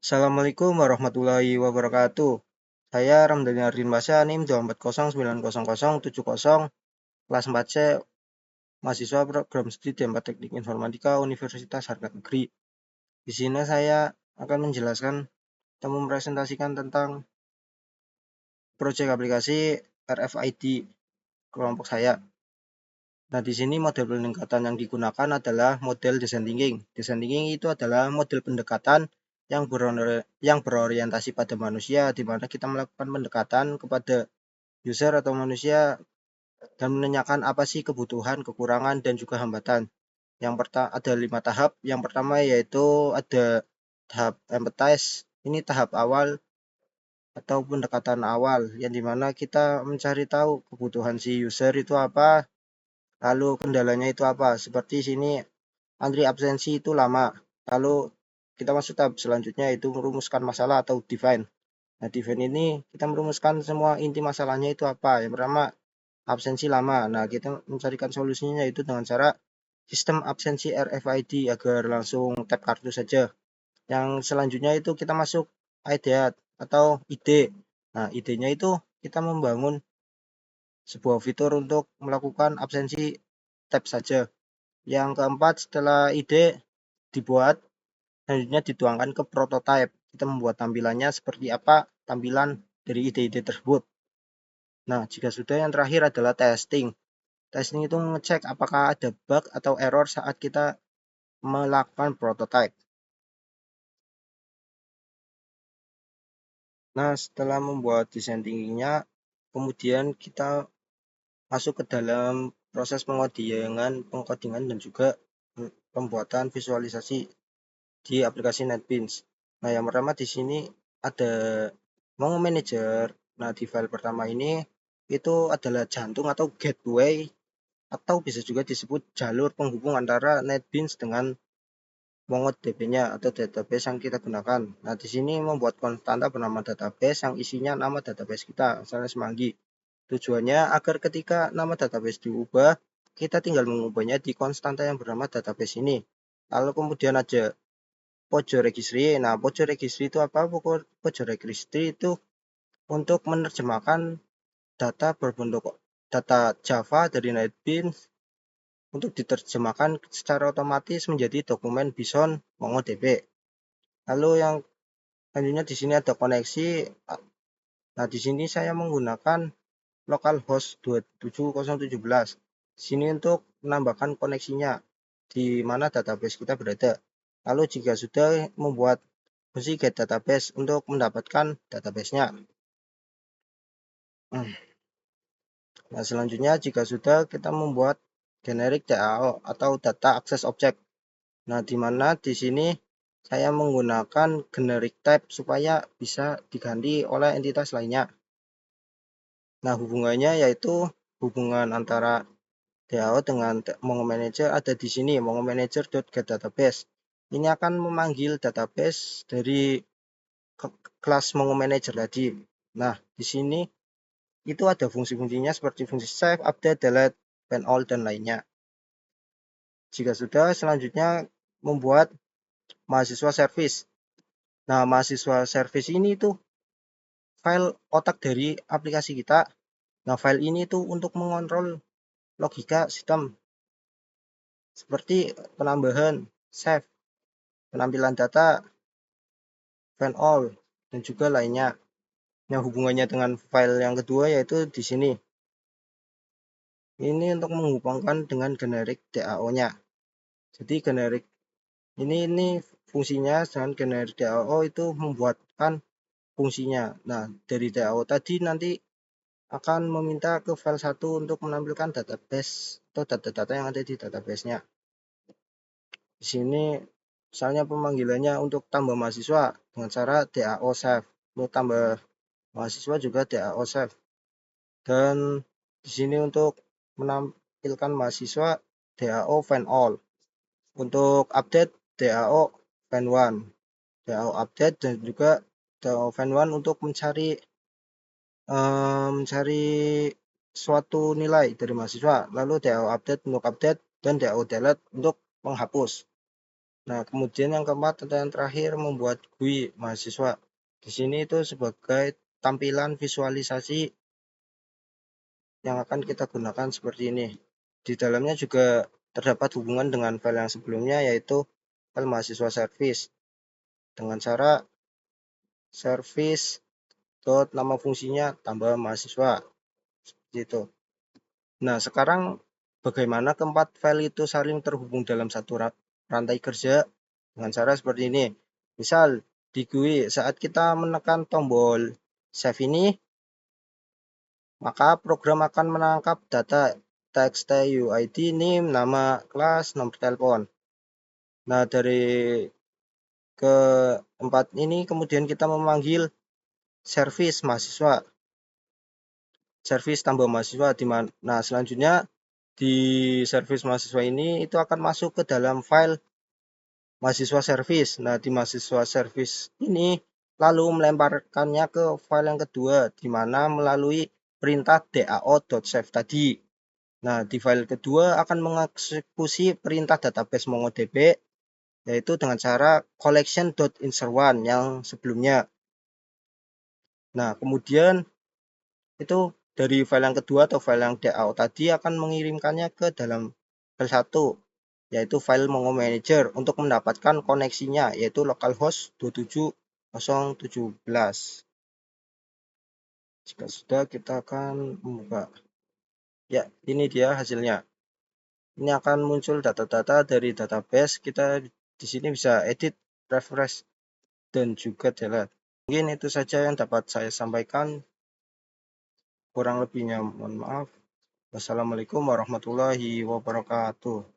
Assalamualaikum warahmatullahi wabarakatuh. Saya Ramdhani Ardin Basya, NIM 240900070, kelas 4C, mahasiswa program studi D4 Teknik Informatika Universitas Harga Negeri. Di sini saya akan menjelaskan atau mempresentasikan tentang proyek aplikasi RFID kelompok saya. Nah, di sini model pendekatan yang digunakan adalah model design thinking. Design thinking itu adalah model pendekatan yang berorientasi pada manusia, di mana kita melakukan pendekatan kepada user atau manusia dan menanyakan apa sih kebutuhan, kekurangan, dan juga hambatan. Yang pertama ada 5 tahap. Yang pertama yaitu ada tahap empathize. Ini tahap awal atau pendekatan awal yang dimana kita mencari tahu kebutuhan si user itu apa, lalu kendalanya itu apa. Seperti sini antri absensi itu lama. Lalu kita masuk tahap selanjutnya yaitu merumuskan masalah atau define. Nah, define ini kita merumuskan semua inti masalahnya itu apa. Yang pertama, absensi lama. Nah, kita mencarikan solusinya yaitu dengan cara sistem absensi RFID agar langsung tap kartu saja. Yang selanjutnya itu kita masuk idea atau ide. Nah, idenya itu kita membangun sebuah fitur untuk melakukan absensi tap saja. Yang keempat, setelah ide dibuat, selanjutnya dituangkan ke prototype. Kita membuat tampilannya seperti apa tampilan dari ide-ide tersebut. Nah, jika sudah, yang terakhir adalah testing. Testing itu mengecek apakah ada bug atau error saat kita melakukan prototype. Nah, setelah membuat desain thinkingnya, kemudian kita masuk ke dalam proses pengkodingan dan juga pembuatan visualisasi di aplikasi NetBeans. Nah, yang pertama di sini ada Mongo Manager. Nah, di file pertama ini itu adalah jantung atau gateway atau bisa juga disebut jalur penghubung antara NetBeans dengan MongoDB-nya atau database yang kita gunakan. Nah, di sini membuat konstanta bernama database yang isinya nama database kita, misalnya Semanggi. Tujuannya agar ketika nama database diubah, kita tinggal mengubahnya di konstanta yang bernama database ini. Lalu kemudian ada pojok registry. Nah, pojok registry itu apa? Pojok registry itu untuk menerjemahkan data berbentuk data Java dari NetBeans untuk diterjemahkan secara otomatis menjadi dokumen BISON MongoDB. Lalu yang selanjutnya di sini ada koneksi. Nah, di sini saya menggunakan localhost 27017. Di sini untuk menambahkan koneksinya di mana database kita berada. Lalu jika sudah, membuat fungsi get database untuk mendapatkan database-nya. Nah, selanjutnya jika sudah, kita membuat generic DAO atau data access object. Nah, di mana di sini saya menggunakan generic type supaya bisa diganti oleh entitas lainnya. Nah, hubungannya yaitu hubungan antara DAO dengan Mongo Manager ada di sini, Mongo Manager.getDatabase. Ini akan memanggil database dari kelas Mongo Manager tadi. Nah, di sini itu ada fungsi-fungsinya seperti fungsi save, update, delete, find all, dan lainnya. Jika sudah, selanjutnya membuat mahasiswa service. Nah, mahasiswa service ini tuh file otak dari aplikasi kita. Nah, file ini tuh untuk mengontrol logika sistem seperti penambahan, save, penampilan data, find all, dan juga lainnya. Yang hubungannya dengan file yang kedua yaitu di sini. Ini untuk menghubungkan dengan generic DAO-nya. Jadi generic ini fungsinya dengan generic DAO itu membuatkan fungsinya. Nah, dari DAO tadi nanti akan meminta ke file 1 untuk menampilkan database atau data-data yang ada di database-nya. Di sini misalnya pemanggilannya untuk tambah mahasiswa dengan cara DAO save. Untuk tambah mahasiswa juga DAO save. Dan di sini untuk menampilkan mahasiswa DAO find all. Untuk update DAO find one. DAO update dan juga DAO find one untuk mencari suatu nilai dari mahasiswa. Lalu DAO update untuk update dan DAO delete untuk menghapus. Nah, kemudian yang keempat atau yang terakhir membuat GUI mahasiswa. Di sini itu sebagai tampilan visualisasi yang akan kita gunakan seperti ini. Di dalamnya juga terdapat hubungan dengan file yang sebelumnya, yaitu file mahasiswa service dengan cara service dot nama fungsinya tambah mahasiswa seperti itu. Nah, sekarang bagaimana keempat file itu saling terhubung dalam satu rantai kerja dengan cara seperti ini. Misal di GUI saat kita menekan tombol save ini, maka program akan menangkap data txt UID, name, nama kelas, nomor telepon. Nah, dari keempat ini kemudian kita memanggil service mahasiswa, service tambah mahasiswa di mana. Nah, selanjutnya di service mahasiswa ini itu akan masuk ke dalam file mahasiswa service. Nah, di mahasiswa service ini lalu melemparkannya ke file yang kedua, di mana melalui perintah dao.save tadi. Nah, di file kedua akan mengeksekusi perintah database MongoDB, yaitu dengan cara collection.insert1 yang sebelumnya. Nah, kemudian itu dari file yang kedua atau file yang DAO tadi akan mengirimkannya ke dalam file 1, yaitu file Mongo Manager untuk mendapatkan koneksinya, yaitu localhost 27017. Jika sudah, kita akan membuka. Ya, ini dia hasilnya. Ini akan muncul data-data dari database. Kita di sini bisa edit, refresh, dan juga delete. Mungkin itu saja yang dapat saya sampaikan. Kurang lebihnya mohon maaf. Wassalamualaikum warahmatullahi wabarakatuh.